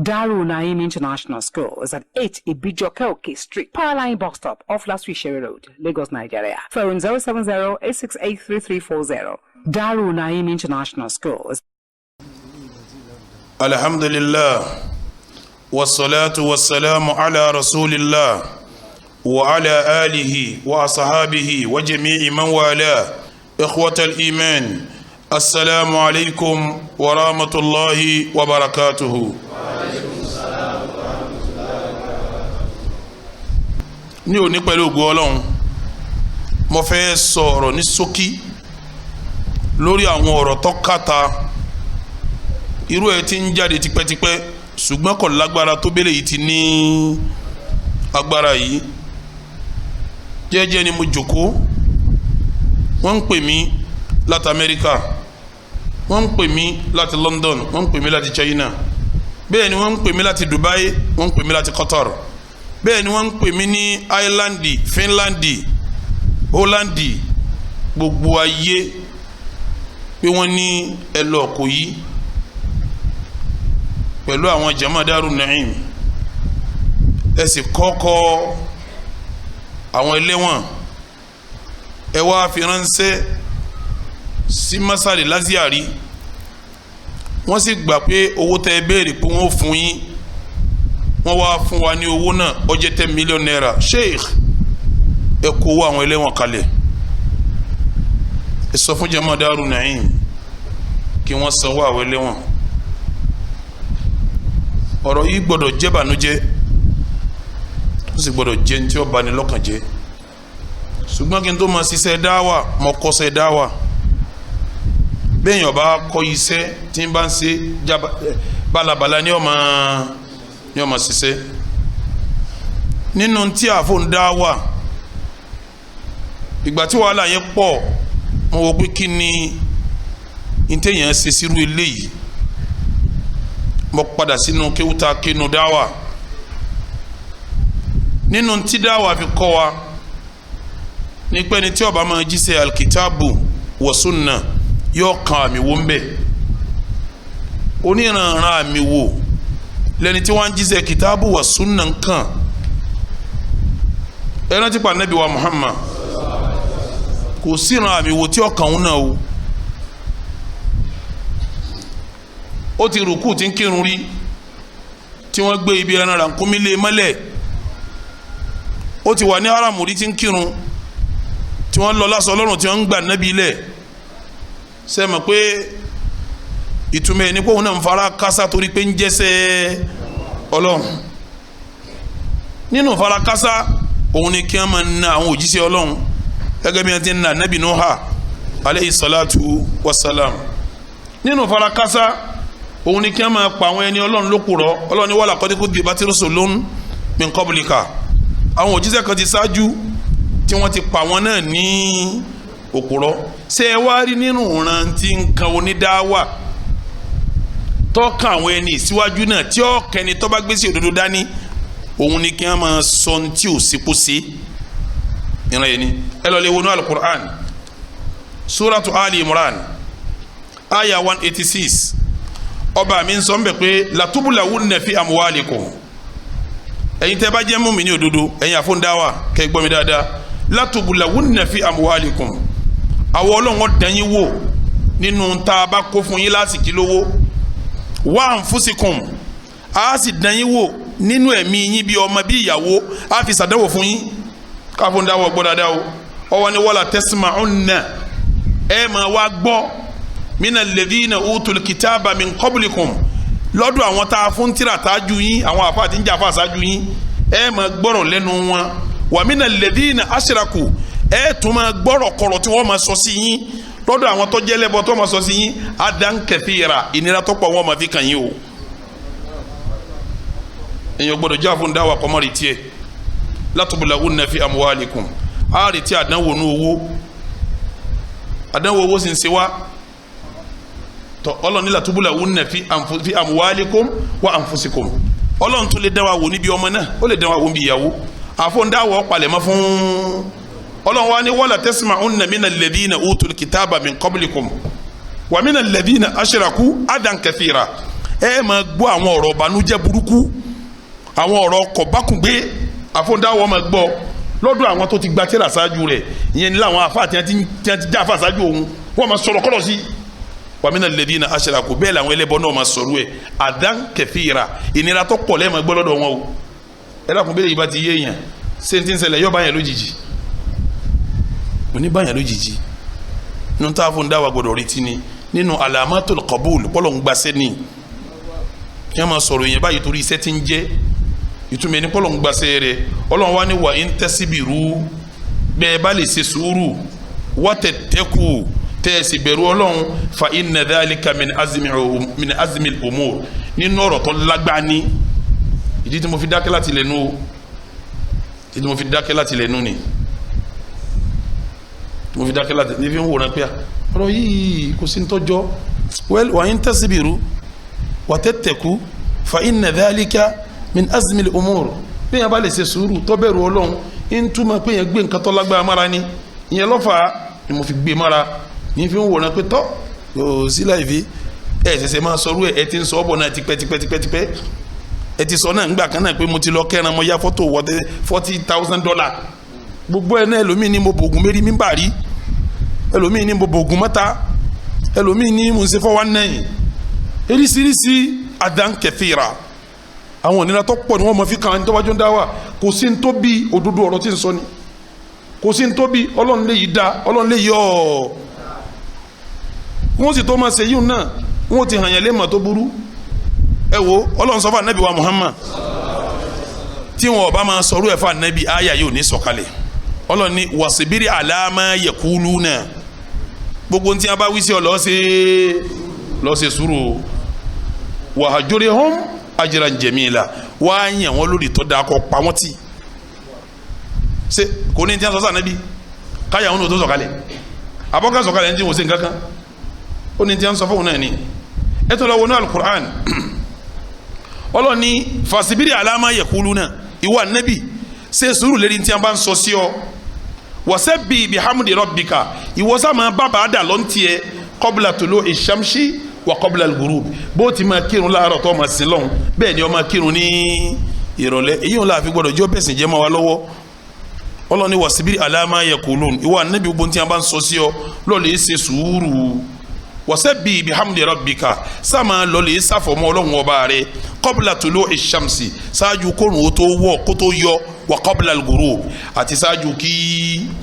Darul Naim International School is at 8 Ibijokeoke Street, Powerline Bus Stop, off Laswishere Road, Lagos, Nigeria. Phone 070-868-3340. Darul Naim International School is... Alhamdulillah, wassalatu wassalamu ala rasulillah wa ala alihi wa ashabihi wa jami'i man wala. Ikhwatal iman, assalamu alaikum wa rahmatullahi wa barakatuhu. Ní òní pẹ̀lú ògo Ọlọ́run mo fẹ́ sọ̀rọ̀ ní ṣókí lórí àwọn ọ̀rọ̀ tó kàtà irú ẹ̀ tí ń jáde tipẹ́tipẹ́ ṣùgbọ́n kò lágbára tó bẹ́lẹ̀ yìí ti ní agbára yìí jẹ́jẹ́ ni mo jókòó wọ́n ń pè mí láti Amẹ́ríkà wọ́n ń pè mí láti London wọ́n ń pè mí láti China bẹ́ẹ̀ ni wọ́n ń pè mí láti Dubai wọ́n ń pè mí láti Qatar bẹ́ẹ̀ ni wọ́n ń pè mí ní Ireland, Finland, Holland, gbogbo ayé pé wọ́n ní ẹlọ́ọ̀kọ̀ yìí pẹ̀lú àwọn jama Darul Naim ẹ sì kọ́kọ́ àwọn ẹlẹ́wọ̀n ẹ wá fi ránṣẹ́ sí masari Laziari wọ́n sì gbà pé owó tẹ́ béèrè pé wọ́n fún yín wọ́n wá fún wa ní owó náà ó jẹ́ 10 million naira. Sheikh ẹ kó owó àwọn ẹlẹ́wọ̀n kalẹ̀ ẹ sọ fún jama Darul Naim kí wọ́n sanwó àwọn ẹlẹ́wọ̀n. Ọ̀rọ̀ yìí gbọ́dọ̀ jẹ́ bànújẹ́ ó sì gbọ́dọ̀ jẹ́ ní tí ó bani lọ́kàn jẹ́ ṣùgbọ́n kí n tó máa ṣiṣẹ́ dáwà mo kọ́ṣẹ́ dáwà bẹ́ẹ̀ yàn bá kọ́ iṣẹ́ tí n bá ń ṣe balabala ní ọmọ ṣiṣẹ́ nínú tí àfọ̀n dáwà ìgbà tí wàhálà yẹn pọ̀ mo wò pé kí ni ìtẹ̀yàn ṣe sírú eléyìí mo padà sínú kéwúta kínú dáwà nínú tí dáwà fi kọ́ wa ní pé ní tí ó bá máa jíṣẹ́ alkitabu wa sunna yóò kan àmì wo ń bẹ̀ oníranran àmì wo lẹ́ni tí wọ́n ń jíṣẹ́ kitabu wa sunna nǹkan ẹran tí pa Nabi wa Muhammad kò síran àmì wo tí ó kàn ń náà o ó ti rùkú tí ń kírun rí tí wọ́n gbé ibi ẹran rànkúnmí lé mọ́lẹ̀ ó ti wà ní haramu rí tí ń kírun tí wọ́n lọ lásọ lọ́rùn tí wọ́n ń gbà Nábì ilẹ̀ ṣe mọ̀ pé ìtumọ̀ ẹni pé òun náà ń fara kásá torí pé ń jẹ́sẹ̀ Ọlọ́run nínú fara kásá òun ni kí wọ́n máa na àwọn òjíṣẹ́ Ọlọ́run gẹ́gẹ́ bí wọ́n ti ń na Nábì Nuha aleyhi salatu wasalam nínú fara kásá òun ni kí wọ́n máa pa àwọn ẹni Ọlọ́run lókùrọ́ Ọlọ́run ní wala qad kudhibat rusulun min qablika àwọn òjíṣẹ́ kan ti ṣáájú tí wọ́n ti pa wọn náà ní òkùrọ́ ṣé ẹ wá rí nínú ìran tí nǹkan onídáwà tọ́ka àwọn ẹni ìsíwájú náà tí ọ̀kẹ́ni tó bá gbé sí òdodo dání òun ni kí wọ́n máa sọ ní tí ò sípò sí ìran yẹn ni ẹ lọ lè wọnú alukur'an suratu Ali Imran aya 186 ọba mi ń sọ ń bẹ̀ pé latubulawunna fi amwalikum ẹ̀yin tẹ́ bá jẹ́ mùmínì òdodo ẹ̀yin àfọ̀ndáwà kẹ́ gbọ́ mi dáadáa latubulawunna fi amwalikum àwọn ọlọ́wọ́n dán yín wò nínú tá a bá kó fún yín lásìkí lówó wa anfusikum a sì dán yín wò nínú ẹ̀mí yín bí ọmọ bí ìyàwó a fi ṣàdánwò fún yín káfọ̀ndáwà gbọ́ dáadáa o ọwọ́ ni wala tasma'unna ẹ̀ máa wá gbọ́ mina alladhina utul kitaba min qablikum lọ́dọ̀ àwọn tá a fún tírà tájú yín àwọn àfa àti níjà àfa àṣáájú yín ẹ máa gbọ́rọ̀ lẹ́nu wọn wa mina alladhina ashraku ẹ tún máa gbọ́rọ̀ kọ̀rọ̀ tí wọ́n máa sọ sí yín lọ́dọ̀ àwọn tó jẹ́ lẹ́bọ tó máa sọ sí yín adan kathira ìnira tó pọ̀ wọ́n máa fi kàn yín o èèyàn gbọ́dọ̀ já fún dáwà kọ́mọ́rì tiẹ̀ latubulawunna fi amwalikum àárẹ̀ tí àdánwò ní owó sì ń ṣe wá tọ́ ọlọ́run ní latubulawunna fi amwalikum wa anfusikum ọlọ́run tó lè dáwà wò níbi ọmọ náà ó lè dáwà wò níbi ìyàwó àfọ̀ndáwọ̀ palẹ̀mọ́ fún ọlọ́run wa ní wala tasma'unna minal ladhina utul kitaba min qablikum wa minal ladhina ashraku adan kathira ẹ máa gbọ́ àwọn ọ̀rọ̀ ìbànújẹ́ burúkú àwọn ọ̀rọ̀ kọ̀bákùngbé àfọ̀ndáwọ̀ máa gbọ́ lọ́dọ̀ àwọn tó ti gba tírà ṣáájú rẹ̀ ìyẹn ní láwọn afá tí wọ́n ti já afá ṣáájú òun wọ́n máa sọ̀rọ̀ kọ́lọ̀ sí wa minal ladhina ashraku bẹ́ẹ̀ làwọn ẹlẹ́bọ náà máa sọ̀rọ̀ ẹ̀ adan kathira ìnira tó pọ̀ lẹ́ẹ̀ máa gbọ́ lọ́dọ̀ wọn o ẹ dákun bẹ́ẹ̀ yìí bá ti yé èèyàn ṣé ti ń ṣẹlẹ̀ yọ́ báyẹn lójijì oníbàyàn lójijì nínú tá a fún dáwà gbọdọ̀ retí ni nínú alamatul qabul pọ́lọ̀ ń gbaṣẹ́ ni kí wọ́n máa sọ̀rọ̀ yẹn báyìí torí iṣẹ́ ti ń jẹ́ ìtumọ̀ ẹni pọ́lọ̀ ń gbaṣẹ́ rẹ̀ ọlọ́run wá ní wà ń tasibiru bẹ́ẹ̀ bá lè ṣe sùúrù wa tattaqu tẹ́ ẹ sì bẹ̀rù ọlọ́run fa inna dhalika min azmil umur nínú ọ̀rọ̀ tó lágbáni ìdí tí mo fi dákẹ́ láti lẹ́nu ni mo fi dákẹ́ láti ní fi ń wòran pé ọ̀rọ̀ yìí kò sí ní tọ́jọ́ well wa in tasbiru wa tattaqu fa inna dhalika min azmil umur bí yẹn bá lè ṣe sùúrù tó bẹ̀rù ọlọ́run ń túmọ̀ pé yẹn gbé nǹkan tó lágbára mára ni ìyẹn lọ́fà ni mo fi gbé mára ní fi ń wòran pé tọ́ yóò sí láì fi ṣẹ̀ṣẹ̀ máa sọ̀rọ̀ ẹ ti ń sọ ọ́ bọ̀ náà tipẹ́ ẹ ti sọ náà ńgbà kan náà pé mo ti lọ kẹ́ran mo ya fọ́tò wọ́tẹ́ $40,000 gbogbo ẹ̀ náà ẹlòmíì ní mo bògùn mérí mi bà rí ẹlòmíì ní mo bògùn mọ́ta ẹlòmíì ní mo ń ṣe 419 eríṣiríṣi adan kathira àwọn ònira tó pọ̀ ni wọ́n mọ̀ fi kàn án tó wájú ń dá wà kò sí ní tó bí òdodo ọ̀rọ̀ tí ń sọ ni kò sí ní tó bí ọlọ́run lè yí dá ọlọ́run lè yí ọ̀ wọ́n sì tó máa ṣe yíò náà wọ́n ti hàn yẹn lé mọ̀ tó burú ẹ wo ọlọ́run sọ fún anabi wa Muhammad tí wọn ọba máa sọ̀rọ̀ ẹ̀ fún anabi aya yóò ní sọ̀kalẹ̀ ọlọ́run ní wasibiri ala ma yakuluna gbogbo ntí a bá wí sí ọ lọ́ọ́ ṣe sùúrù wahjurhum ajran jamila wá yàn wọ́n lórí tó dáa kọ́ pa wọ́n tì ṣe kò ní tí a sọ sí anabi káyà wọn ò tó sọ̀kalẹ̀ abọ́ká sọ̀kalẹ̀ ní tí wọ́n ṣe nǹkan kan ó ní tí a sọ fún wọn náà ni ẹ tó lọ wọnú alukur'an ọlọ́ni fasibiri alama yakuluna ìwà nẹ́bì ṣe sùúrù lérí tí a bá ń sọ sí ọ wasabbi bihamdi rabbika ìwọ́sà máa bàbá dà lọ́ntìẹ qabla tulu'i shamsi wa qabla al-ghurub bó ti máa kírun láàárọ̀ tó máa sin lọ́hùn bẹ́ẹ̀ ni ó máa kírun ní ìrọ̀lẹ́ èyí ò láàfin gbọ́dọ̀ jọ́ bẹ̀sìn jẹ́ máa wá lọ́wọ́ ọlọ́ni wasibiri alama yakulun ìwà nẹ́bì gbogbo tí a bá ń sọ sí ọ lọ́ọ̀lẹ́ ṣe sùúrù wasabbi bihamdi rabbika sama lọlẹ sáfọmọ Ọlọ́run ọba rẹ̀ qabla tulu'i shamsi ṣáájú kórun ó tó wọ̀ kó tó yọ wa qabla al-ghurub àti ṣáájú kí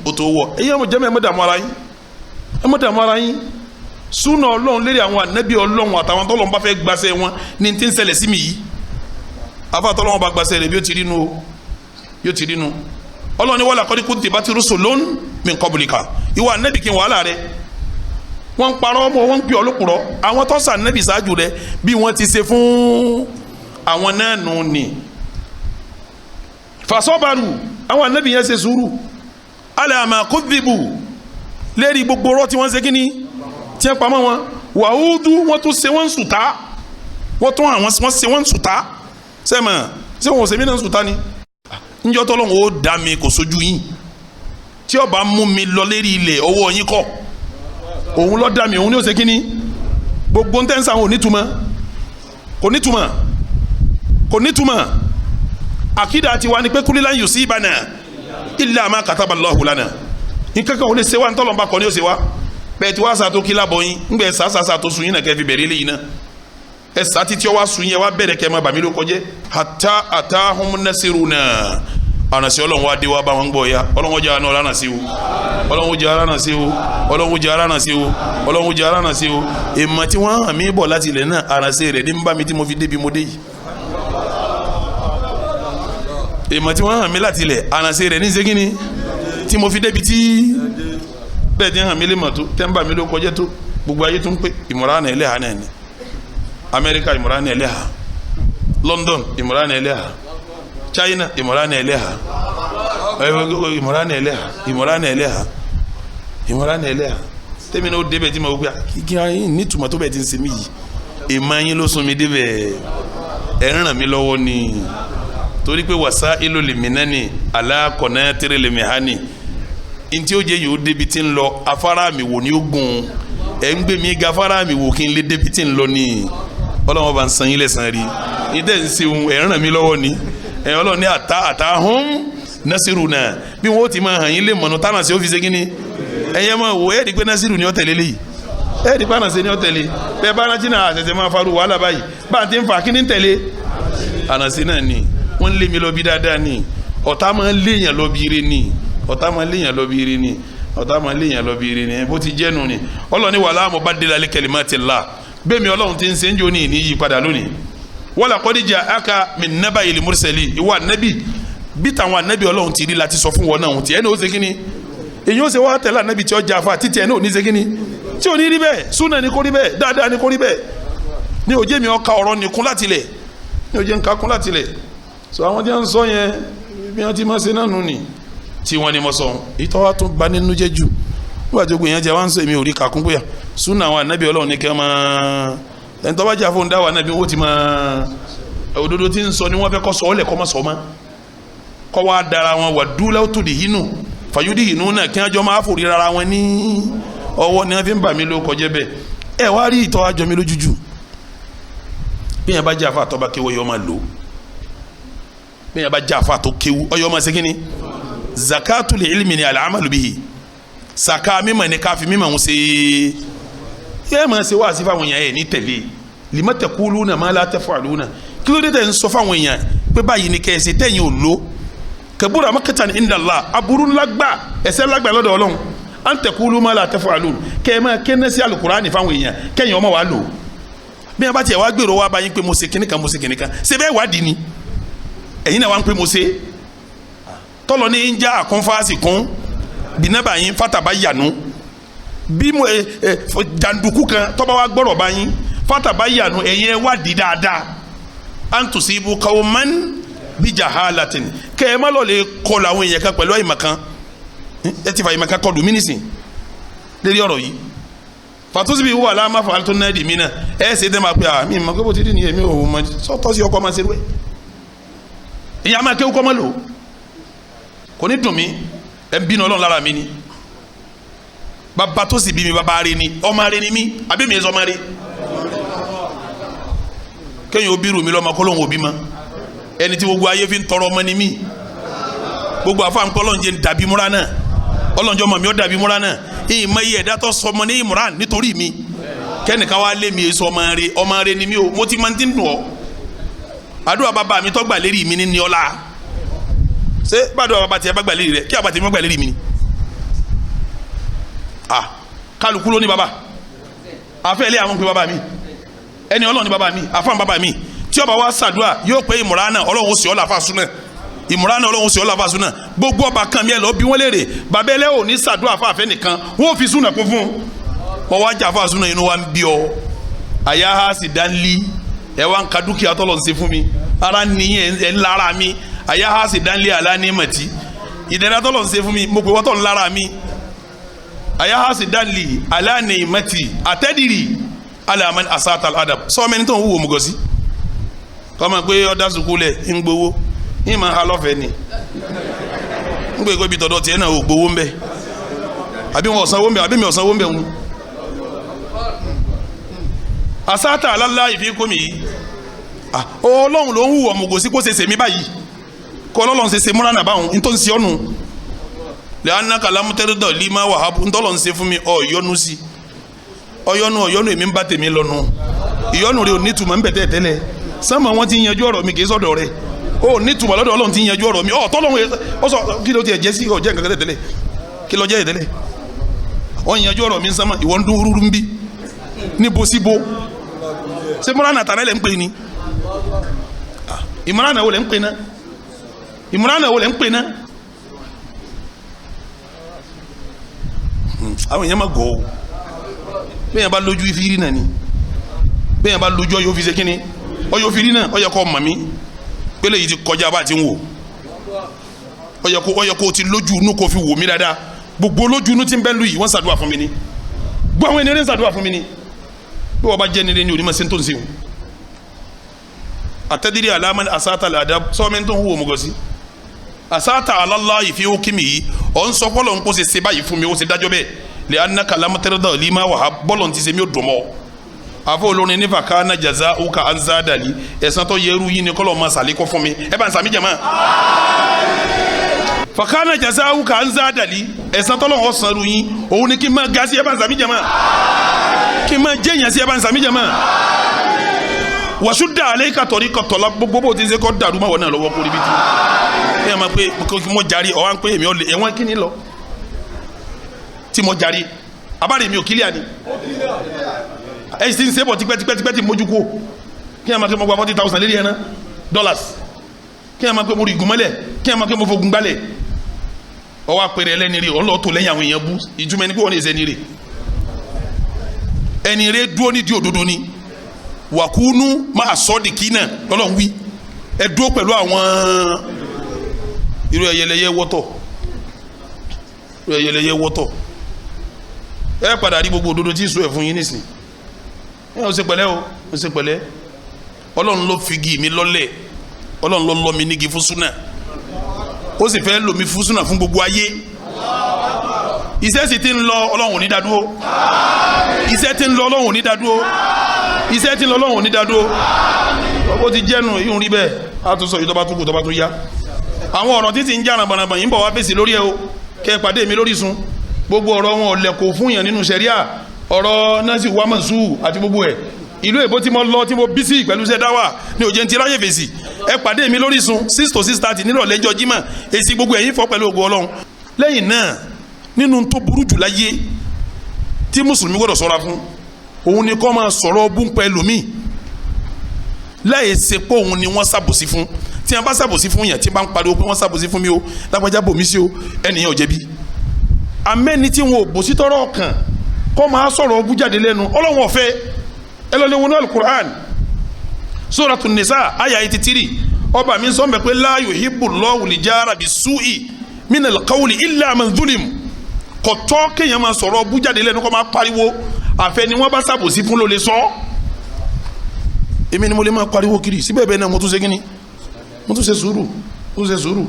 ó tó wọ̀ ẹyẹ ọmọ jẹmọ ẹ mọ dààmú ara yín súnà Ọlọ́run lérí àwọn ànábì Ọlọ́run àtàwọn tọlọ́run bá fẹ́ gbàṣẹ wọn ní ti ń ṣẹlẹ̀ sí mi yìí afa tọlọ́run bá gbàṣẹ rẹ̀ bí ó ti rí nu Ọlọ́run ní wala qad kutibat rusulun min qablika ìwà ànábì kí wàhálà rẹ̀ wọ́n ń parọ́ ọmọ wọ́n ń pè ọ́ lókùrọ́ àwọn tó sàn nẹ́bì ṣáájú rẹ bí wọ́n ti ṣe fún àwọn náà nù ní. fasọ́bàrù àwọn ànábì yẹn ṣe sùúrù alama kudhibu lérí gbogbo ọ̀rọ̀ tí wọ́n ṣe kíní tí wọ́n pamọ́ wọn wàhúdú wọ́n tún ṣe wọ́n sùtá wọ́n tún àwọn wọ́n ṣe wọ́n sùtá sẹ́mọ̀ ṣé wọn ò ṣe mí náà sùtá ni. níjọ́ tọ́lọ́run ó dá mi kò sójú yín tí ó bá mú mi lọ lérí ilẹ̀ ọwọ́ yín kọ́ òun ló dá mi òun ní ó ṣe kíní gbogbo ń tẹ́ǹsà òun kò nítumọ̀ àkídà ti wá ní pé kúlílá yusibana illa ma kataba Allahu lana nǹkan kan ò lè ṣe wá ntọ́lọ́mbà kọ́ ni ó ṣe wá bẹ́ẹ̀ tí wá sàtó kí lábọ̀ yín ńgbẹ́ sàṣàṣà tó sun yín náà kẹ́ fi bẹ̀rẹ̀ lẹ́yìn náà ẹ sàtí tí ó wá sun yín wá bẹ̀rẹ̀ kẹ́ máa bàmí ló kọjẹ́ hatta atahum nasiruna ànàsí ọlọ́run wá dé wá bá wọn gbọ́ ya ọlọ́run jẹ́ àná ọlọ́run sí o ọlọ́run jẹ́ ara náà sí o ọlọ́run jẹ́ ara náà sí o ọlọ́run jẹ́ ara náà sí o èèmọ̀ tí wọ́n hàn mí bọ̀ láti ilẹ̀ náà àràsí rẹ̀ ní bá mi tí mo fi débi mo dé yìí èèmọ̀ tí wọ́n hàn mí láti ilẹ̀ àràsí rẹ̀ ní segin tí mo fi débi tí bẹ́ẹ̀ tí hàn mí lè mọ̀ tó tẹ́ ń bà mí ló kọjá tó gbogbo ayé tó ń pè ìmọ̀ràn ẹlẹ́hà náà ni Amẹ́ríkà ìmọ̀ràn ẹlẹ́hà London ìmọ̀ràn ẹlẹ́hà China ìmọ̀ràn ẹlẹ́hà ìmọ̀ràn ẹlẹ́hà tẹ́mi náà ó débẹ̀ tí mo gbé kí ní tùmọ̀ tó bẹ̀ ti ń ṣe mí yìí ìmọ̀ yín ló sún mi débẹ̀ ẹ̀ ń ràn mí lọ́wọ́ ni torí pé wàsá ìlú lèmi náà ni alákọ̀ọ́nà tẹ́rẹ̀ lèmi hàn ní ntí ó jẹ́ yóò débi tí ń lọ afárá mi wò ní ó gùn ẹ̀ ń gbé mi ga afárá mi wò kí n lé débi tí ń lọ ní ọlọ́wọ́n bá ń san yín lẹ́sàn rí ní tẹ́ ń ṣeun ẹ̀ ń ràn mí lọ́wọ́ ni ẹ̀ ọlọ́run ní àtà hum nasiruna bí wọ́n ti máa hàn yín lé mọ̀nà tánà sí ó fi ṣe kí ni ẹ̀yẹ́ máa wò ẹ́ di pé nasiru ni ó tẹ̀lé léyìí ẹ́ di pé ànàṣe ni ó tẹ̀lé bẹ́ẹ̀ bá rántí náà àṣẹṣẹ máa faru wàhálà báyìí bá a ti ń fa kí ni tẹ̀lé ànàṣe náà ni wọ́n lé mi lọ bí dáadáa ni ọ̀tá máa léèyàn lọ bí ire ni ọ̀tá máa léèyàn lọ bí ire ni ọ̀tá máa léèyàn lọ bí ire ni bó ti jẹ́nu ni ọlọ́ni wala mubaddila li kalimatillah bẹ́ẹ̀ mi ọlọ́run ti ń ṣe ń jò ní yí padà lónìí wala qad ja'aka min naba'il mursali ìwà nẹ́bì bí tàwọn ànábì ọlọ́run ti rí láti sọ fún wọn náà tí ẹni ó ṣe kíni èyí ó ṣe wá tẹ̀lé ànábì tí ó jà fún àtìtì ẹni ò ní ṣe kíni tí ò ní rí bẹ́ẹ̀ súnà ní kó rí bẹ́ẹ̀ dáadáa ní kó rí bẹ́ẹ̀ ní òjé mi ọkà ọ̀rọ̀ nìkún láti lẹ̀ ní òjé nǹkan kún láti lẹ̀ so àwọn tí wọ́n ń sọ yẹn bí wọ́n ti máa ṣe náà nù ní tí wọ́n ní mọ́ sọ ìtọ́ wa tún ba nínú jẹ́ jù nígbà tó gbé yẹn jẹ́ wá ń sọ èmi ò rí kàkún bóyá súnà àwọn ànábì ọlọ́run ní kẹ́ máa ẹni tó bá jà fún dáwà ànábì ó ti máa òdodo tí ń sọ ni wọ́n fẹ́ kọ́ sọ ọ́ lẹ̀ kọ́ mọ́ sọ mọ́ kọ́ wa dara wọn wà dúlẹ̀ tó di hinú fàyúdì hinú náà kí wọ́n jọ máa fòrí rárá wọn ní ọwọ́ ni wọ́n fi ń bà mí ló kọjá bẹ́ẹ̀ ẹ wá rí ìtọ́ àjọ mi lójújù bí yẹn bá jẹ́ àfa àtọ́ bá kéwọ́ yọ máa lò bí yẹn bá jẹ́ àfa àtọ́ kéwú ọyọ́ máa ṣe kí ni zakatul ilmi ni al-amalu bihi saka mímọ̀ ní káfí mímọ̀ ń ṣe yẹ́ máa ṣe wá sí fáwọn èèyàn ẹ̀ ní tẹ̀lé lima taquluna ma la taf'aluna kí ló dé tẹ̀ ń sọ fáwọn èèyàn pé báyìí ni kẹ́ẹ̀sì tẹ̀yìn ò lò kabura makatan inda Allah aburú lágbà ẹ̀ṣẹ̀ lágbà lọ́dọ̀ Ọlọ́run an taqulu ma la taf'alun kẹ́ẹ̀ máa kẹ́ẹ̀ sí alukurani fáwọn èèyàn kẹ́yìn ọmọ wa lò bí wọ́n bá tiẹ̀ wá gbèrò wá báyìí pé mo ṣe kíníkan ṣe bẹ́ẹ̀ wádìí ni ẹ̀yin náà wá ń pé mo ṣe tọ́lọ ní ń já àkúnfàásì kún bìnnábà yín fátàbá yànú bí mo jàǹdùkú kan tọ́ba wa gbọ́rọ̀ bá yín fátàbá yànú ẹ̀yin ẹ̀ wádìí dáadáa an tusibu qawman bi jahalatin kẹ́ ẹ má lọ lè kọlu àwọn èèyàn kan pẹ̀lú àyèmàkan ẹ ti fa àyèmàkan kọlu mí nísìn lérí ọ̀rọ̀ yìí fàtúnṣe wà láàmà fàálù tó náà dì mí náà ẹ ṣe dẹ́ máa pè à mí mọ̀ pé bó ti rí nìyẹn mi ò mọ̀ sọ́tọ́ sí ọkọ̀ máa ṣe rúwẹ́ ìyá máa kéwú kọ́ máa lò kò ní dùn mí ẹ ń bínú ọlọ́run lára mi ni bàbá tó sì bí mi bàbá rẹ ni ọmọ rẹ ni mí àbí mi ẹ sọ ọmọ rẹ kéèyàn ó bírù mi lọ́mọ kó lóun ò bí ma ẹni tí gbogbo ayé fi ń tọrọ ọmọ ni mí gbogbo àfáàǹkọ́ ọlọ́njẹ ń dàbí múra náà ọlọ́njọ́ mọ̀ mi ó dàbí múra náà ìyìn mọ iye ẹ̀dá tó sọ ọmọ ní ìmúran nítorí mi kẹ́nìkan wá lé mi èso ọmọ rẹ ni mí o mo ti máa ń dín dùn ọ́ àdúrà bàbá mi tó gbà lérí mi ní ọlá ṣé bàdúrà bàbá tiẹ̀ bá gbà lérí rẹ kí àbá tiẹ̀ má gbà lérí mi ni kálukú ló ní bàbá àfẹ́ ilé àwọn pé bàbá mi ẹni ọlọ́run ní bàbá mi àfáàn bàbá mi tí ọba wa ṣàdúrà yóò pé ìmúránà ọlọ́run ó sì ọ́ làfà súnà ìmúránà ọlọ́run ó sì ọ́ làfà súnà gbogbo ọba kan mi ẹ lọ bí wọ́n léèrè bàbá ẹlẹ́ ò ní ṣàdúrà fáfẹ́ nìkan wọ́n fi súnà kún fún wọn wá jà fáà súnà inú wa ń bí ọ àyà ha sì dá ń lí ẹ wá ń ka dúkìá tọ́lọ̀ ń ṣe fún mi ara nìyẹn ẹ ń lára mi àyà ha sì dá ń lé àlá ní mọ̀tí ìdẹ̀ra tọ́lọ̀ ń ṣe fún mi mo pè wọ́tọ̀ ń lára mi àyà ha sì dá ń lé àlá ní mọ̀tí àtẹ́dìrì alaman asata al-adab sọ́ọ́mẹ́ni tó ń wúwo mú gọ́sí kọ́mọ pé ọ̀dà sùkúlẹ̀ ń gbowó ń máa ha lọ́fẹ̀ẹ́ ni ń gbé ibi tọ̀dọ̀ tiẹ̀ náà ò gbowó ń bẹ̀ àbí wọn ọ̀sánwó ń bẹ̀ àbí mi ọ̀sánwó ń bẹ̀ wọn. asata alala ìfikún mi yìí ọlọ́run ló ń wúwo mú gọ́sí kó ṣe ṣe mí báyìí kó ọlọ́run ṣe ṣe múra nà báwọn ń tó ń ṣe ọ́nù lẹ́yìn kàlámùtẹ́rẹ́dọ̀ lima wàhábù ń tọ́lọ̀ ń ṣe fún mi ọ̀yọ́nu sí ọyọ́nu èmi ń bá tèmi lọ́nu ìyọ́nu rẹ ò ní tùmọ̀ ń bẹ̀ tẹ́lẹ̀ sánmà wọn ti yanjú ọ̀rọ̀ mi kì í sọ̀dọ̀ rẹ ó ní tùmọ̀ lọ́dọ̀ ọlọ́run ti yanjú ọ̀rọ̀ mi tọ́lọ́run ó sọ kí ló ti ẹ̀ jẹ́ sí ọ̀jẹ́ nǹkan tẹ́lẹ̀ kí ló jẹ́ tẹ́lẹ̀ ó yanjú ọ̀rọ̀ mi sánmà ìwọ ń dún rúrú ń bí níbo síbo ṣé múránà tàná lẹ̀ ń pè ní ìmúránà wo lẹ̀ ń pè ná ìmúránà wo lẹ̀ ń pè ná àwọn èèyàn máa gọ̀ ọ́ bẹ́ẹ̀ bá lójú ìfìrí náà ni bẹ́ẹ̀ bá lójú ọyọ́ fi ṣe kíni ọyọ́ fi rí náà ọyọ́ kọ́ mọ̀ mí pé pé lèyí ti kọjá bá ti ń wò ó yẹ kó ti lójú inú kó fi wò mí dáadáa gbogbo lójú inú tí ń bẹ lu yìí wọ́n ṣàdúrà fún mi ni gbọ́ àwọn ènìyàn ṣàdúrà fún mi ni bí wọ́n bá jẹ́ nílé ní onímọ̀ sí tó ń sèwọ̀n àtẹ́dírí alámán asátà làdá sọ́ọ́mẹ́ tó ń hùwà mọ́gọ́sí asátà alálá ìfi ó kí mi yìí ọ̀ ń sọ bọ́lọ̀ ń kó ṣe báyìí fún mi ó ṣe dájọ́ bẹ́ẹ̀ lè anaka lamutẹ́rẹ́dọ̀ lima wà bọ́lọ̀ ti ṣe mi ó dùn mọ́ àfọ olórin nífà kánà jaza uka anzadali ẹ̀sán tó yẹrù yín ni kọ́lọ̀ máa sàlékọ́ fún mi ẹ bá ń sàmì jẹ̀mọ́ fakana jaza uka anzadali ẹ̀sán tó lọ́wọ́ sanru yín òun ni kí n máa ga sí ẹ bá ń sàmì jẹ̀mọ́ kí n máa jẹ́yàn sí ẹ bá ń sàmì jẹ̀mọ́ wàsúdà alẹ́ ka tọ̀rí ka tọ̀la gbogbo bó ti ṣe kọ́ dàrú ma wọ̀ náà lọ́wọ́ kórìí bí ti ẹ yà máa pé mo jari ọ̀ wá ń pé èmi ọ̀lẹ̀ ẹ̀wọ̀n kí ni lọ tí mo jari abáre mi ò kílíà ni ẹ sì ń ṣe bọ̀ tipẹ́tipẹ́ ti mójú kó kí ẹ máa pé mo gba $40,000 lérí ẹ̀ná dollars kí ẹ máa pé mo rí igun mọ́lẹ̀ kí ẹ máa pé mo fogun gbálẹ̀ ọwọ́ apẹ̀rẹ̀ ẹlẹ́ni rè ọlọ́ọ̀tò lẹ́yìn àwọn èèyàn bú ìjùmọ̀ ẹni pé wọ́n ní ẹsẹ̀ ni rè ẹni rè dúró ní di òdodo ni wàkúnú máa sọ di kí náà lọ́lọ́ ń wí ẹ dúró pẹ̀lú àwọn irú ẹyẹlẹyẹ wọ́tọ̀ ẹ padà rí gbogbo òdodo tí ì sọ ẹ̀ fún yín nísìn ẹ ò ṣe pẹ̀lẹ́ o ò ṣe pẹ̀lẹ́ ọlọ́run ló figi mi lọ́lẹ̀ ọlọ́run ló lọ́ mi nígi fún súnà ó sì fẹ́ lò mí fún súnà fún gbogbo ayé iṣẹ́ sì ti ń lọ ọlọ́run ò ní dádúró iṣẹ́ ti ń lọ ọlọ́run ò ní dádúró iṣẹ́ tí ń lọ lọ́wọ́ ní dádúró ó ti jẹ́nu yíò rí bẹ́ẹ̀ á tún sọ yìí tó bá tún kù tó bá tún yá àwọn ọ̀rọ̀ títí ń jà rànbàrànbà yìí ń bọ̀ wá fèsì lórí ẹ o kẹ́ ẹ pàdé mi lórí sun gbogbo ọ̀rọ̀ wọn ọ̀lẹ̀ kò fún yàn nínú sẹ̀ríà ọ̀rọ̀ nọ́ọ̀sì wàmọ̀sù àti gbogbo ẹ̀ ìlú èbó tí mo lọ tí mo bí sí pẹ̀lú iṣẹ́ dáwà ní òjò ń ti ráyè fèsì ẹ pàdé mi lórí sun 6 to 6:30 nírọ̀lẹ́ ọjọ́ Jímọ̀ èsì gbogbo ẹ̀yìn fọ́ pẹ̀lú ògo Ọlọ́run lẹ́yìn náà nínú tó burú jù láyé tí mùsùlùmí gbọ́dọ̀ ṣọ́ra fún òun ni kọ́ máa sọ̀rọ̀ bún pẹ̀lú mi láyé ṣe pé òun ni wọ́n ṣàbòsí fún tí wọ́n bá ṣàbòsí fún yàn tí wọ́n bá ń pariwo pé wọ́n ṣàbòsí fún mi o lágbájá bò mí sí o ẹnìyàn ò jẹ̀bi amẹ́ni tí wọn ò bòsí tọrọ ọkàn kọ́ máa sọ̀rọ̀ ọbú jáde lẹ́nu Ọlọ́run ọ̀fẹ́ ẹ lọ lé wọn ní Al-Qur'an Suratun Nisa àyà 83 ọba mi sọ mbẹ pé la yuhibbullahu al-jara bis-su'i minal qawli illa man zulim kò tọ́ kéèyàn máa sọ̀rọ̀ ọbú jáde lẹ́nu kọ́ máa pariwo àfẹ ni wọ́n bá ṣàbòsí fún ló lè sọ èmi ni mo lè máa pariwo kiri síbẹ̀ bẹ́ẹ̀ náà mo tún ṣe kíni mo tún ṣe sùúrù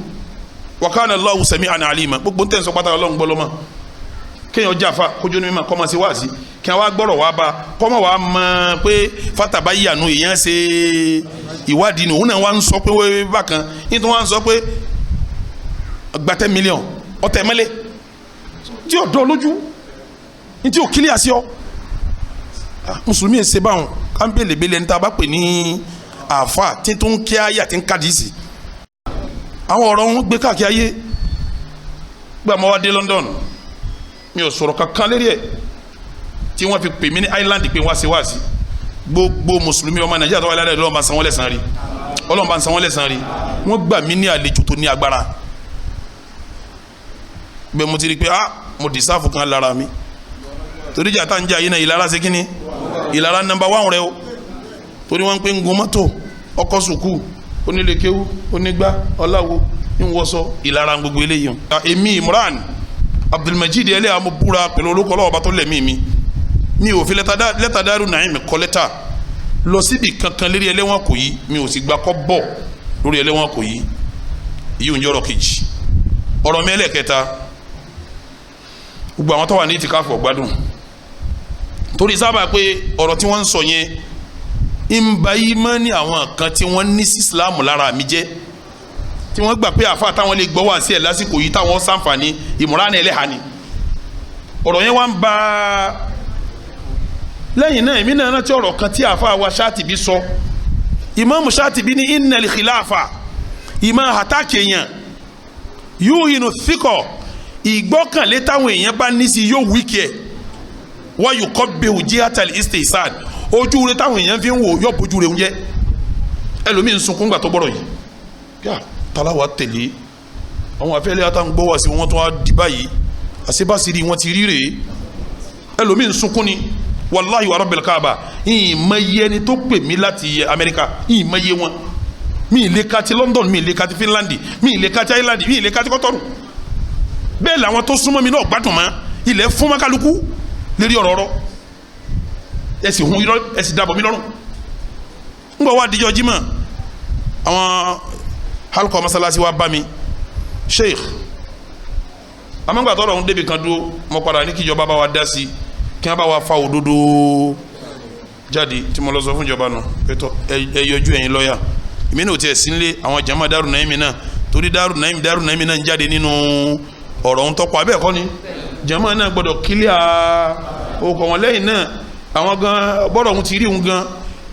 wa kana Allahu sami'an alima gbogbo ń tẹ̀sán pátá Ọlọ́run gbọ́ lọ́mọ kéèyàn jáfa kójú ní mímọ́ kọ́ máa ṣe wáàsí kí wọ́n wá gbọ́rọ̀ wá bá kọ́ máa wá mọ̀ pé fatabayyanu èèyàn ṣe ìwádìí ni òun náà wá ń sọ pé wọ́n bákan nítorí wọ́n á sọ pé gbàtẹ́ mílíọ̀n ọ̀tẹ̀ mẹ́lẹ̀ tí ò dán lójú ní tí ò kílíà sí ọ mùsùlùmí ẹsẹ báwọn kámbélébélé ní ta bá pè ní àáfà tí tó ń kí ayé àti ń kádìsì àwọn ọ̀rọ̀ wọn gbé káàkiri ayé gbé àmọ́ wá dé London mi ò sọ̀rọ̀ kankan lérí ẹ̀ tí wọ́n fi pè mí ní Ireland pé wá sí gbogbo mùsùlùmí ọmọ Nàìjíríà tó wà ládàá Ọlọ́run bá san wọ́n lẹ́san rí Ọlọ́run bá san wọ́n lẹ́san rí wọ́n gbà mí ní àlejò tó ní agbára bẹ́ẹ̀ mo ti rí pé mo dìsáàfù kan lára mi torí jà tá ń jà yìí náà ìlara ṣe kíni ìlara number 1 rẹ o torí wọn ń pè ń gun mọ́tò ọkọ̀ sùkú onílékéwú onígbá ọláwo ìwọsọ ìlara gbogbo eléyìí èmi Imran Abdulmajid ẹlẹ́ àmọ́ búra pẹ̀lú olóko ọlọ́wọ́ bá tó lẹ̀mí mi ò fi lẹ́tà Daaru Naim kọ lẹ́tà lọ síbi kankan lérí ẹlẹ́wọ̀n kò yí mi ò sì gbà kọ́ bọ̀ lórí ẹlẹ́wọ̀n kò yí èyí ò ń jọ́rọ̀ kejì ọ̀rọ̀ mi ẹlẹ́kẹta gbogbo àwọn tó wà ní ìtìkáfù ọ̀gbádùn torí sábà pé ọ̀rọ̀ tí wọ́n ń sọ yẹn ń ba ìmọ̀ ní àwọn kan tí wọ́n ní sí Islam lára mi jẹ́ tí wọ́n gbà pé àfa táwọn lè gbọ́ wá sí ẹ̀ lásìkò yìí táwọn sàǹfààní Imran ẹlẹ́hà ni ọ̀rọ̀ yẹn wá ń ba lẹ́yìn náà èmi náà rántí ọ̀rọ̀ kan tí àfa wa Ṣáàtìbí sọ Imam Ṣáàtìbí ní innal khilafa ìmọ̀ àtàkì èèyàn yóò yìnbọn fíkọ̀ ìgbọ́kànlé táwọn èèyàn bá ní sí yóò wíkì ẹ̀ wọ́n yóò kọ́ bẹ́ẹ̀ òjì àtàlẹ́ istihsan ojú rẹ táwọn èèyàn fi ń wò yọ bójú rẹ ń jẹ ẹlòmíì ń sunkún gbà tó gbọ́dọ̀ yìí yá talawa tẹ̀lé àwọn afẹ́lẹ́ àtàwọn gbọ́ wá sí wọn tó wá di báyìí àṣebáṣirí wọn ti rí rèé ẹlòmíì ń sunkún ni wàláhi wa rabbil kaaba ìmọ̀ye ẹni tó pè mí láti Amẹ́ríkà ìmọ̀ye wọn mi ì lè ka ti London, mi ì lè ka ti Finland, mi ì lè ka ti Ireland, mi ì lè ka ti Kọ́tọ́rù. Bẹ́ẹ̀ làwọn tó súnmọ́ mi náà gbádùn mọ́ ilẹ̀ fún mọ́kálukú lérí ọ̀rọ̀ ẹ sì hun irọ́ ẹ sì dàbọ̀ mi lọ́rùn. ń bọ̀ wá díjọ́ Jímọ̀ àwọn halkọ masalasi wa bá mi sheikh amagba tọrọ ọhún débi kan dúró mo padà ní kíjọba bá wa dá sí kí wọn bá wa fa òdodo jáde tí mo lọ sọ fún ìjọba nù pẹtọ ẹ yọjú ẹ̀yin lọ́ọ̀yà èmi náà ò tiẹ̀ sí nílé àwọn jama Daaru Naimi náà torí Daaru Naimi náà ń jáde nínú ọ̀rọ̀ ohun tọ́pọ̀ abẹ́ ẹ̀kọ́ ni jama náà gbọ́dọ̀ kílíà okọ̀ wọn lẹ́yìn náà àwọn gan bọ́dọ̀ ohun ti rí ohun gan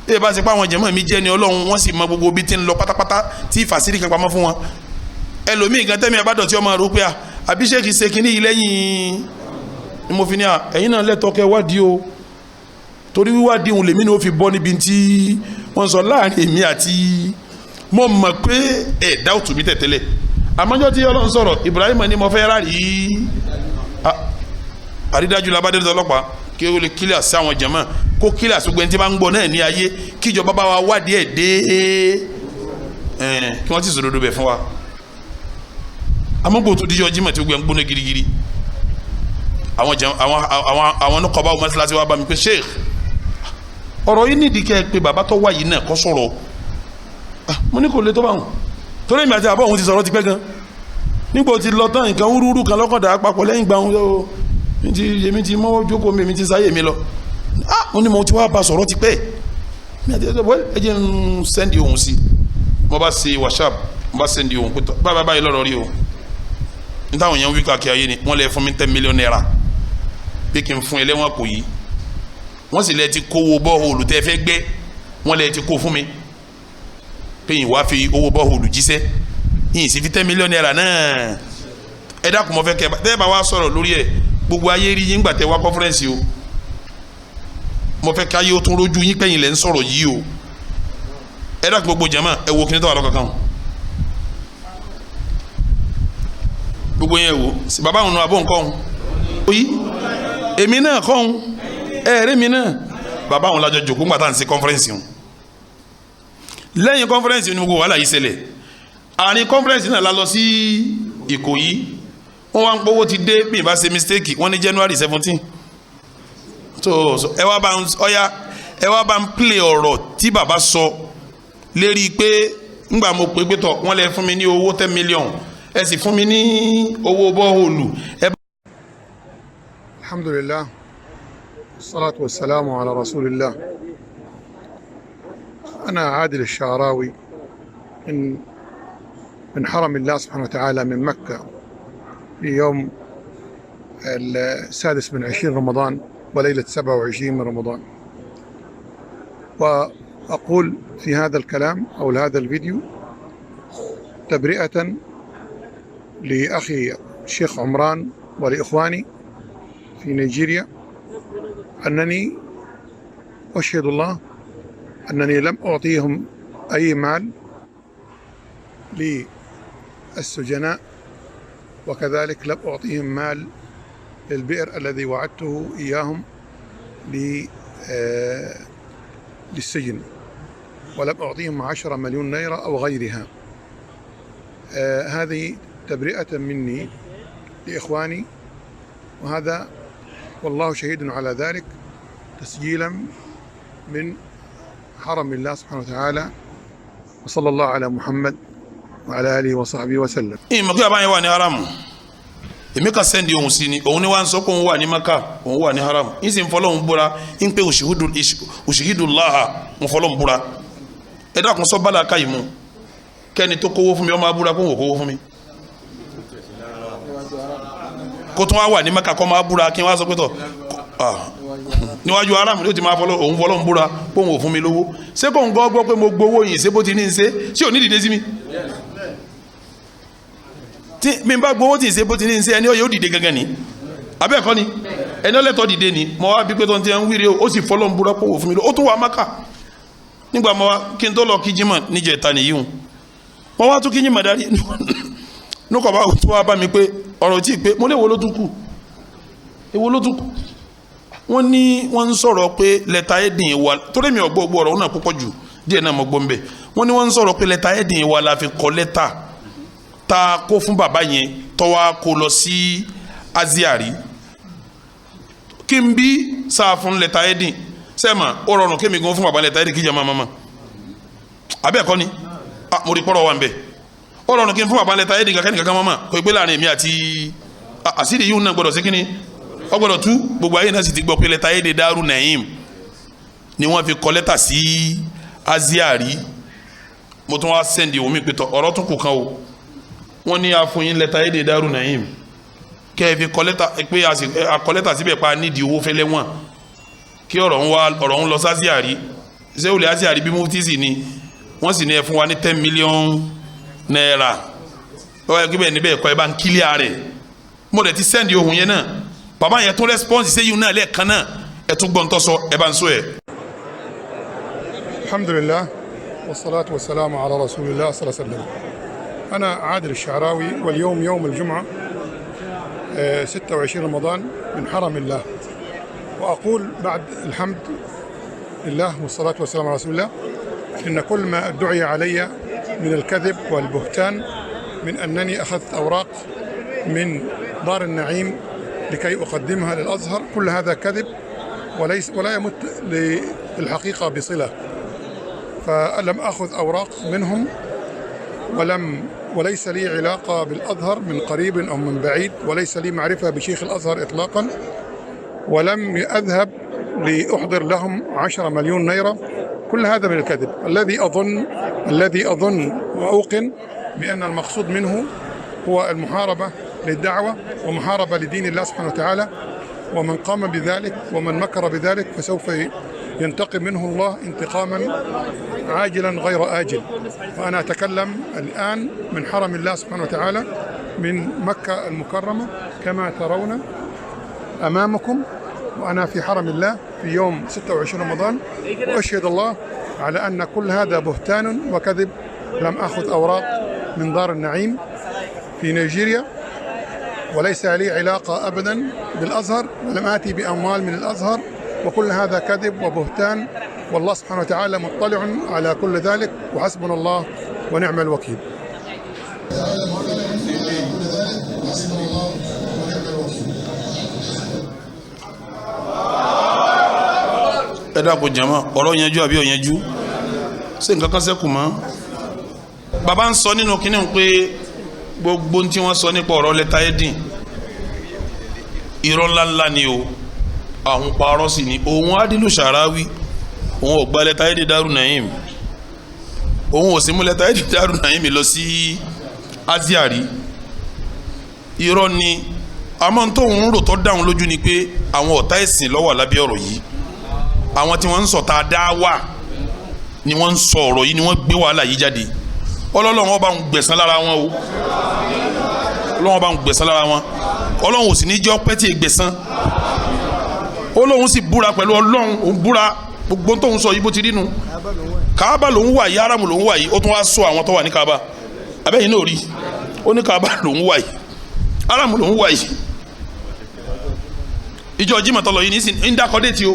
ẹ bá ṣe pé àwọn jama mi jẹ́ ni Ọlọ́run wọ́n sì mọ gbogbo bí ti ń lọ pátápátá tí fàṣírí kan pamọ́ fún wọn ẹlòmíì gan tẹ́mi abádọ̀tí ọmọ rò pé àbíṣẹ́kì ṣe kínní yìí lẹ́yìn ni mo fi ní ẹ̀yin náà lẹ́tọ̀ọ́ kẹ́ wádìí o torí wíwádìí òun lèmi ni ó fi bọ́ níbi tí wọ́n sọ láàrin èmi àti mo mọ̀ pé ẹ̀dá òtún mi tẹ̀tẹ́lẹ̀ àmọ́jọ́ tí Ọlọ́run sọ̀rọ̀ Ibrahim ni mo fẹ́ rárí àrídájú labádẹ́rẹ́ ọlọ́pàá kí ó lè kílẹ̀ sí àwọn jàmá kó kílẹ̀ àti gbẹ̀ntì bá ń gbọ́ náà ní ayé kíjọba bá wa wádìí ẹ̀ dé kí wọ́n ti sòdodo bẹ̀ fún wa amagbo tó díjọ Jímọ̀ tí ó gbẹ ń gbóná girigiri àwọn ní kọba ọmọ síláṣí wa bá mi pé sheikh ọ̀rọ̀ yìí nídìí kẹ́ ẹ pé bàbá tó wà yìí náà kọ́ sọ̀rọ̀ mo ní kò lè tó bá wọn torí èmi àti àbọ̀ òun ti sọ̀rọ̀ ti pẹ́ gan nígbà tí lọ tán nǹkan wúrúwúrú kan lọ́kọ̀dá papọ̀ lẹ́yìn gbà wọn èmi ti mọ́wọ́ jókòó mi ti sáyè mi lọ mo ní mo ti wá bá sọ̀rọ̀ ti pẹ́ ẹ jẹ́ ń sẹ́ndì ohun sí mo bá ṣe WhatsApp mo bá sẹ́ndì ohun pé báyìí báyìí lọ́rọ̀ rí o nítawọn yẹn ń wí káàkiri ayé ni wọ́n lè fún mi 10 million naira bí kí n fún ẹlẹ́wọ̀n kò yí wọ́n sì lè ti kówó bọ́ọ̀hùlù tẹ́ fẹ́ gbẹ́ wọ́n lè ti kó fún mi pé yìí wá fi owó bọ́ọ̀hùlù jíṣẹ́ yìí sì fi 10 million naira náà ẹ dákun mọ́ fẹ́ kẹ́ tẹ́ bá wá sọ̀rọ̀ lórí ẹ̀ gbogbo ayé rí yín gbà tẹ́ wá kọ́fẹ́rẹ́nsì o mo fẹ́ káyé ó tún rójú yín pẹ́yìn lẹ́ ń sọ̀rọ̀ yìí o ẹ dákun gbogbo jàmá ẹ wo kí ní tó wà lọ́kàn gbogbo yẹn wo bàbá òun àbọ̀ nǹkan òun oyi èmi náà kọ́ òun ẹ̀ẹ́rẹ́ mi náà bàbá òun lájọ jòkó ńgbà tá à ń ṣe kọ́nfẹ́rẹ́nsì òun lẹ́yìn kọ́nfẹ́rẹ́nsì ni gbogbo wàhálà yìí ṣẹlẹ̀ àárín kọ́nfẹ́rẹ́nsì náà la lọ sí Ìkòyí wọ́n wá ń pọ́wọ́ ti dé bí ìbá ṣe mistake wọ́n ní January 17 so ẹ wá bá ń play ọ̀rọ̀ tí bàbá sọ lérí pé ńgbà mo pé pé tọ̀ wọ́n lè fún mi ní owó 10 million ẹ sì fún mi ní owó bọ́ọ̀lù. alhamdulillah salatu wassalamu ala rasulillah ana Adil al-Sha'rawi من حرم الله سبحانه وتعالى من مكة في يوم 26 رمضان وليلة 27 من رمضان وأقول في هذا الكلام أو هذا الفيديو تبرئة لأخي الشيخ عمران ولإخواني في نيجيريا أنني أشهد الله أنني لم أعطيهم أي مال للسجناء وكذلك لم أعطيهم مال للبئر الذي وعدته إياهم للسجن ولم أعطيهم 10 مليون ليرة أو غيرها. هذه تبرئة مني لإخواني وهذا والله شهيد على ذلك تسجيلا من حرم الله سبحانه وتعالى وصلى الله على محمد وعلى آله وصحبه وسلم. mo kí abáyé wà ní haram èmi kan sẹ́ndì ohun sí ni òun ni wá ń sọ pé òun wà ní maka òun wà ní haram ń sì ń fọlọ́hún búra ń pé òṣìhídù láha ń fọlọ́hún búra ẹ dákun sọ bálá káyìí mu kẹ́ni tó kówó fún mi ọmọ abúra kó wò kówó fún mi kó tún wá wà ní maka kọ́ máa búra kí n wá sọ pé tọ̀ níwájú haram ni ó ti máa òun fọlọ́hún búra kó wò fún mi lówó ṣé kò ń gbọ́ pé mo gbowó yìí ṣé bó ti ní í ṣe ṣé ò ní dìde sí mi tí mi bá gbowó tí ì ṣe bó ti ní ṣe ẹni yóò dìde gangan ni abẹ́ ẹ̀kọ́ ni ẹni ọlẹ́tọ̀ dìde ni mo wá bí pé tó ń tẹ́ ń wíre ó sì fọlọ́ ń búra pò wò fún mi lọ ó tún wà Mákà nígbà mo wá kí n tó lọ kí Jímọ̀ níjẹta nìyí hùn mo wá tún kí Jímọ̀ darí nukọ̀ bá tún wá bá mi pé ọ̀rọ̀ tí ì pé mo lé wo ló tún kù èwo ló tún kù wọ́n ní wọ́n ń sọ̀rọ̀ pé lẹ́tà ẹ̀dín wa torí mi ọ̀gbọ́ ọ̀rọ̀ náà púpọ̀ jù díẹ̀ náà mo gbọ́ ń bẹ̀ wọ́n ní wọ́n ń sọ̀rọ̀ pé lẹ́tà ẹ̀dín wa la fi kọ lẹ́tà tá a kó fún bàbá yẹn tó wá kó lọ sí Aziari kí n bí sáà fún lẹ́tà ẹ̀dín sẹ́ẹ̀mà ó rọrùn kémi gan fún bàbá lẹ́tà ẹ̀dín kíjà máa abẹ́ ẹ̀kọ́ ni mo rí pọ́rọ̀ wa ń bẹ̀ ó rọrùn kí n fún bàbá lẹ́tà ẹ̀dín kankan nìkan máa kò gbé láàrin èmi àti àṣírí yìí náà gbọ́dọ̀ sí kínní ó gbọ́dọ̀ tú gbogbo ayé náà sì ti gbọ́ pé lẹ́tà ẹ̀dín Daaru Naim ni wọ́n fi kọ lẹ́tà sí Aziari mo tún wá sẹ́ndì omi pétọ́ ọ̀rọ̀ tún kù kan o wọ́n ní àfọyín lẹ́tà ẹ̀dín Daaru Naim kẹ́ ẹ fi kọ lẹ́tà pé akọ lẹ́tà síbẹ̀ pa nídìí owó fẹ́lẹ́ wọn kí ọ̀rọ̀ ń lọ sí Aziari ṣé olè Aziari bí mufti sì ni wọ́n sì ní ẹ fún wa ní 10 million naira lọ́wọ́ ẹ gbé níbẹ̀ ẹ̀kọ́ ẹ bá ń kílíà rẹ̀ mo dẹ̀ ti sẹ́ndì ohun yẹn náà bàbá yẹn tún rẹ́spọ́nsì sẹ́yìn náà lẹ́ẹ̀kan náà ẹ tún gbọ́n tó sọ ẹ bá ń sọ ẹ. alhamdulillah wassalatu wassalamu ala rasulillah sallallahu alaihi wasallam ana Adil Al-Sha'rawi wal yawm yawm al-jum'a 26 رمضان من حرم الله وأقول بعد الحمد لله والصلاة والسلام على رسول الله إن كل ما ادعي علي من الكذب والبهتان من أنني أخذت أوراق من دار النعيم لكي أقدمها للأزهر كل هذا كذب ولا يمت للحقيقة بصلة فلم أخذ أوراق منهم وليس لي علاقة بالأزهر من قريب أو من بعيد وليس لي معرفة بشيخ الأزهر إطلاقا ولم أذهب لأحضر لهم 10 مليون ليرة كل هذا من الكذب الذي أظن وأوقن بأن المقصود منه هو المحاربة للدعوة ومحاربة لدين الله سبحانه وتعالى ومن قام بذلك ومن مكر بذلك فسوف ينتقم منه الله انتقاما عاجلا غير آجل وأنا أتكلم الآن من حرم الله سبحانه وتعالى من مكة المكرمة كما ترون أمامكم وأنا في حرم الله في يوم 26 رمضان وأشهد الله على أن كل هذا بهتان وكذب لم أخذ أوراق من دار النعيم في نيجيريا وليس لي علاقة أبدا بالأزهر ولم آتي بأموال من الأزهر وكل هذا كذب وبهتان والله سبحانه وتعالى مطلع على كل ذلك وحسبنا الله ونعم الوكيل. ẹ dákun jama ọ̀rọ̀ yanjú àbí ọ̀yanjú ṣé nǹkan kan ṣẹ́kù mọ́ bàbá ń sọ nínú kínní pé gbogbo tí wọ́n sọ nípa ọ̀rọ̀ lẹ́tà ẹ̀dín irọ́ ńláńlá ni o àwọn parọ́ sí ni òun Adilu Sha'rawi òun ò gba lẹ́tà ẹ̀dín Daaru Naim òun ò sì mú lẹ́tà ẹ̀dín Daaru Naim lọ sí Aziari irọ́ ni àmọ́ tóun rò tó dáhùn lójú ni pé àwọn ọ̀tá ẹ̀sìn ló wà lábẹ́ ọ̀rọ̀ yìí àwọn tí wọ́n ń sọ̀tà dá wà ni wọ́n ń sọ ọ̀rọ̀ yìí ni wọ́n gbé wàhálà yìí jáde ọlọ́run ọba ń gbẹ̀san lára wọn o ọlọ́run ọba ń gbẹ̀san lára wọn ọlọ́run ò sì ní jẹ́ ọpẹ́ tí ì gbẹ̀san ọlọ́run sì búra pẹ̀lú ọlọ́run òun búra gbogbo tóun sọ yìí bó ti rí nu Kaaba lòun wà yìí Haramu lòun wà yìí ó tún wá sọ àwọn tó wà ní Kaaba abẹ́yìn náà rí ó ní Kaaba lòun wà yìí Haramu lòun wà yìí ìjọ Jímọ̀ tó lọ yìí ní ń dákọ̀ déètì o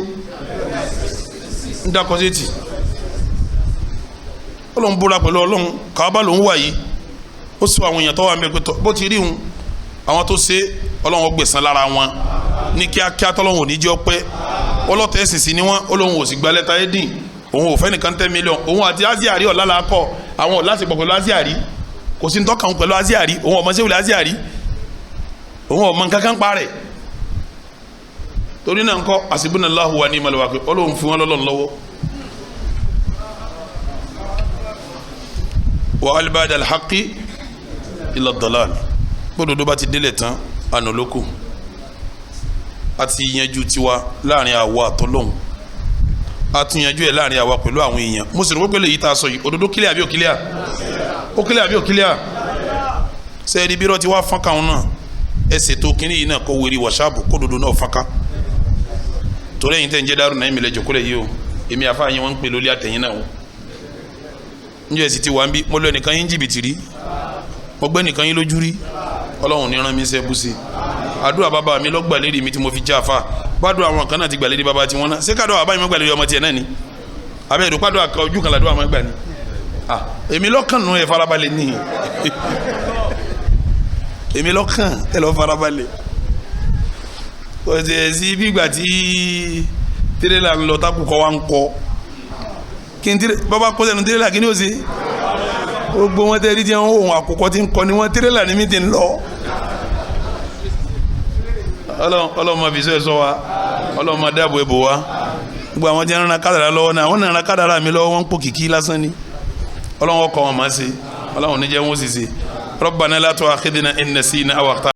ń dákọ̀ déètì ọlọ́run búra pẹ̀lú ọlọ́run Kaaba lòun wà yìí ó sọ àwọn èèyàn tó wà mẹ́pẹ́tọ́ bó ti rí hun àwọn tó ṣe ọlọ́run gbẹ̀san lára wọn ní kíákíá tọ́lọ́run ò ní jẹ́ ọpẹ́ ọlọ́tẹ̀ ẹ̀sìn sí ni wọ́n ọlọ́run ò sì gba lẹ́tà ẹ̀dín òun ò fẹ́ nìkan 10 million òun àti Aziari ọ̀la la kọ́ àwọn ò láti pọ̀ pẹ̀lú Aziari kò sí ní tọ́ka òun pẹ̀lú Aziari òun ọmọ sẹ́wìlì Aziari òun ọmọ nǹkankan pa rẹ̀ torí náà ń kọ́ hasbunallahu wa ni'mal wakeel ọlọ́run fún wọn lọ́lọ́run lọ́wọ́ wa albada alhaqi ila dalal gbódòdó bá ti délẹ̀ tán àná lóko àti yanjú tiwa láàrin àwa àtọ́lọ́hún àti yanjú ẹ̀ láàrin àwa pẹ̀lú àwọn èèyàn mo sì rò pé lèyí tá a sọ yìí òdodo kílíà àbí òkílíà ó kílíà àbí òkílíà sẹ́ẹ̀dì bírọ̀ ti wá fọ́nká wọn náà ẹ ṣètò kínní yìí náà kó wéri wàṣáàbù kódodo náà fọ́nká torí ẹ̀yin tẹ̀ ń jẹ́ Daaru Naim lẹ́jọ́ kólẹ̀ yìí o èmi àfa yín wọ́n ń pè lórí àtẹ̀yìn náà o njẹ́ ẹ̀sì ti wà ń bí mo lọ ẹnìkan yín jìbìtì rí mo gbẹ́ nìkan yín lójú rí ọlọ́run ní rán mi sẹ́ bú sí àdúrà bàbá mi lọ́gbà lérí mi tí mo fi já àfa gbàdúrà àwọn kan náà ti gbà lérí bàbá tiwọn náà ṣé kádùn àbáyé mọ́gbà lérí ọmọ tiẹ̀ náà ni abẹ́ ìdúpàdùn àkà ojú kan làdúrà mọ́gbà ni èmi lọ́kàn nù ẹ̀ farabalẹ̀ ní èmi lọ́kàn ẹ̀ lọ́ farabalẹ̀ ọ̀sẹ̀ sí bí ìgbà tí tirẹ́là ń lọ tákùkọ wa ń kọ kí n bàbá kó sẹ́nu tirẹ́là kí ni ó ṣe gbogbo wọn tẹ́ rí tí wọn ohun àkùkọ ti ń kọ ni wọn tirẹ́là ní mi ti ń lọ ọlọ́mọ fìṣọ́ ẹ̀ sọ wa ọlọ́mọ dáàbò ẹ̀ bò wa gbogbo àwọn tí wọn rán kádàrá lọ́wọ́ náà wọn rán kádàrá mi lọ́wọ́ wọn ń pò kìkì lásán ni ọlọ́wọ́ kọ́ wọn máa ṣe ọlọ́wọ́ níjẹ́ wọn ó sì ṣe Rabbana la tu'akhidhna in nasina aw akhta'na.